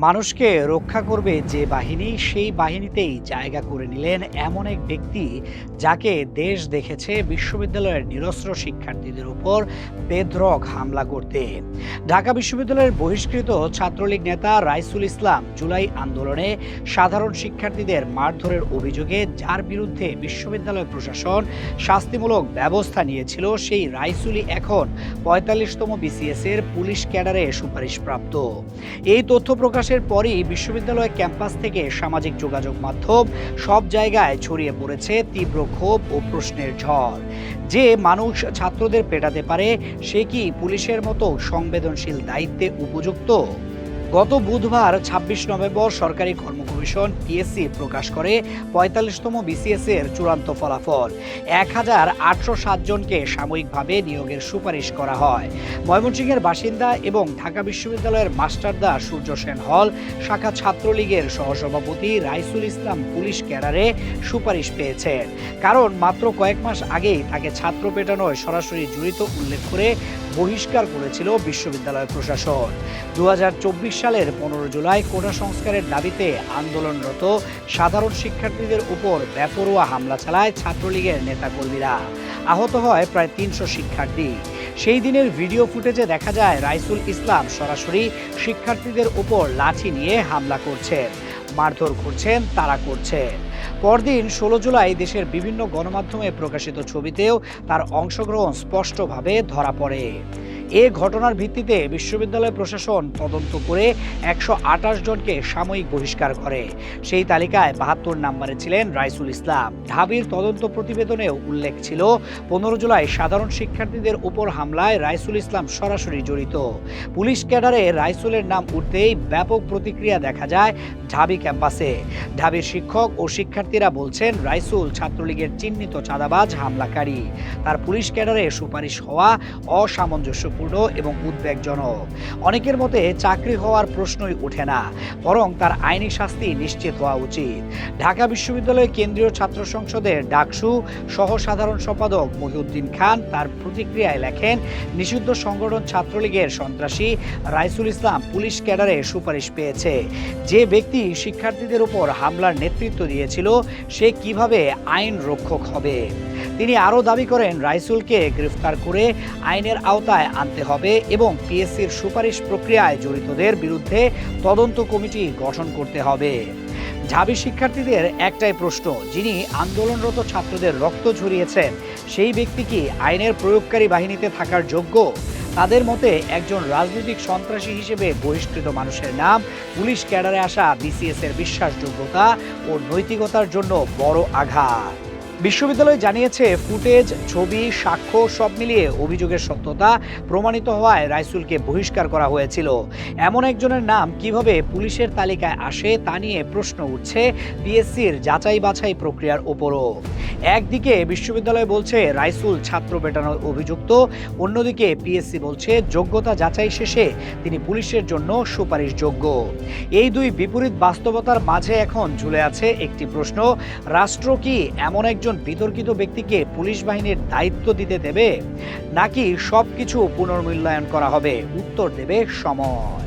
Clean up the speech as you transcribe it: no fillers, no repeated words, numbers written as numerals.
মানুষকে রক্ষা করবে যে বাহিনী, সেই বাহিনীতেই জায়গা করে নিলেন এমন এক ব্যক্তি যাকে দেশ দেখেছে বিশ্ববিদ্যালয়ের নিরস্ত্র শিক্ষার্থীদের উপর বেধড়ক হামলা করতে। ঢাকা বিশ্ববিদ্যালয়ের বহিষ্কৃত ছাত্রলীগ নেতা রাইসুল ইসলাম জুলাই আন্দোলনে সাধারণ শিক্ষার্থীদের মারধরের অভিযোগে যার বিরুদ্ধে বিশ্ববিদ্যালয় প্রশাসন শাস্তিমূলক ব্যবস্থা নিয়েছিল, সেই রাইসুলই এখন ৪৫তম বিসিএস এর পুলিশ ক্যাডারে সুপারিশপ্রাপ্ত। এই তথ্য প্রকাশের পরই বিশ্ববিদ্যালয় ক্যাম্পাস থেকে সামাজিক যোগাযোগ মাধ্যম সব জায়গায় ছড়িয়ে পড়েছে তীব্র ক্ষোভ ও প্রশ্নের ঝড়। যে মানুষ ছাত্রদের পেটাতে পারে, সে কি পুলিশের মতো সংবেদনশীল দায়িত্বে উপযুক্ত? গত বুধবার ২৬ নভেম্বর সরকারি কর্ম কমিশন পিএসসি প্রকাশ করে ৪৫তম বিসিএস এর চূড়ান্ত ফলাফল। ১,৮০৭ জনকে সাময়িকভাবে নিয়োগের সুপারিশ করা হয়। ময়মনসিংহের বাসিন্দা এবং ঢাকা বিশ্ববিদ্যালয়ের মাস্টারদা সূর্য সেন হল শাখা ছাত্রলীগের সহসভাপতি রাইসুল ইসলাম পুলিশ ক্যাডারে সুপারিশ পেয়েছেন। কারণ মাত্র কয়েক মাস আগেই তাকে ছাত্র পেটানোয় সরাসরি জড়িত উল্লেখ করে বহিষ্কার করেছিল বিশ্ববিদ্যালয় প্রশাসন। ২০২৪ সালের ১৫ জুলাই কোটা সংস্কারের দাবিতে আন্দোলনরত সাধারণ শিক্ষার্থীদের উপর বেপরোয়া হামলা চালায় ছাত্রলীগের নেতাকর্মীরা। আহত হয় প্রায় ৩০০ শিক্ষার্থী। সেই দিনের ভিডিও ফুটেজে দেখা যায় রাইসুল ইসলাম সরাসরি শিক্ষার্থীদের উপর লাঠি নিয়ে হামলা করছেন, মারধর করছেন, তাড়া করছেন। পরদিন ১৬ জুলাই দেশের বিভিন্ন গণমাধ্যমে প্রকাশিত ছবিতেও তার অংশগ্রহণ স্পষ্টভাবে ধরা পড়ে। এ ঘটনার ভিত্তিতে বিশ্ববিদ্যালয় প্রশাসন তদন্ত করে ১২৮ জনকে সাময়িক বহিষ্কার করে। সেই তালিকায় ৭২ নম্বরে ছিলেন রাইসুল ইসলাম। ঢাবির তদন্ত প্রতিবেদনেও উল্লেখ ছিল ১৫ জুলাই সাধারণ শিক্ষার্থীদের উপর হামলায় রাইসুল ইসলাম সরাসরি জড়িত। পুলিশ ক্যাডারে রাইসুলের নাম উঠতেই ব্যাপক প্রতিক্রিয়া দেখা যায় ঢাবি ক্যাম্পাসে। ঢাবির শিক্ষক ও শিক্ষার্থীরা বলছেন, রাইসুল ছাত্রলীগের চিহ্নিত চাঁদাবাজ হামলাকারী। তার পুলিশ ক্যাডারে সুপারিশ হওয়া অসামঞ্জস্যপূর্ণ এবং উদ্বেগজনক। অনেকের মতে চাকরি হওয়ার প্রশ্নই ওঠে না, বরং তার আইনি শাস্তি নিশ্চিত হওয়া উচিত। ঢাকা বিশ্ববিদ্যালয় কেন্দ্রীয় ছাত্র সংসদের ডাকসু সহ সাধারণ সম্পাদক মহিউদ্দিন খান তার প্রতিক্রিয়ায় লেখেন, নিষিদ্ধ সংগঠন ছাত্রলীগের সন্ত্রাসী রাইসুল ইসলাম পুলিশ ক্যাডারে সুপারিশ পেয়েছে। যে ব্যক্তি শিক্ষার্থীদের উপর হামলার নেতৃত্ব দিয়েছিল, সে কিভাবে আইন রক্ষক হবে? তিনি আরও দাবি করেন, রাইসুলকে গ্রেফতার করে আইনের আওতায় আনতে হবে এবং পিএসসির সুপারিশ প্রক্রিয়ায় জড়িতদের বিরুদ্ধে তদন্ত কমিটি গঠন করতে হবে। ঢাবি শিক্ষার্থীদের একটাই প্রশ্ন, যিনি আন্দোলনরত ছাত্রদের রক্ত ঝরিয়েছেন, সেই ব্যক্তি কি আইনের প্রয়োগকারী বাহিনীতে থাকার যোগ্য? তাদের মতে একজন রাজনৈতিক সন্ত্রাসী হিসেবে বহিষ্কৃত মানুষের নাম পুলিশ ক্যাডারে আসা বিসিএস এর বিশ্বাসযোগ্যতা ও নৈতিকতার জন্য বড় আঘাত। বিশ্ববিদ্যালয় জানিয়েছে, ফুটেজ, ছবি, সাক্ষ্য সব মিলিয়ে অভিযোগের সত্যতা প্রমাণিত হওয়ায় রাইসুলকে বহিষ্কার করা হয়েছিল। এমন একজনের নাম কিভাবে পুলিশের তালিকায় আসে তা নিয়ে প্রশ্ন উঠছে পিএসসির যাচাই বাছাই প্রক্রিয়ার ওপরও। একদিকে বিশ্ববিদ্যালয় বলছে রাইসুল ছাত্র পেটানোর অভিযুক্ত, অন্যদিকে পিএসসি বলছে যোগ্যতা যাচাই শেষে তিনি পুলিশের জন্য সুপারিশযোগ্য। এই দুই বিপরীত বাস্তবতার মাঝে এখন ঝুলে আছে একটি প্রশ্ন, রাষ্ট্র কি এমন একজন বিতর্কিত ব্যক্তিকে পুলিশ বাহিনীর দায়িত্ব দিতে দেবে, নাকি সবকিছু পুনর্মূল্যায়ন করা হবে? উত্তর দেবে সময়।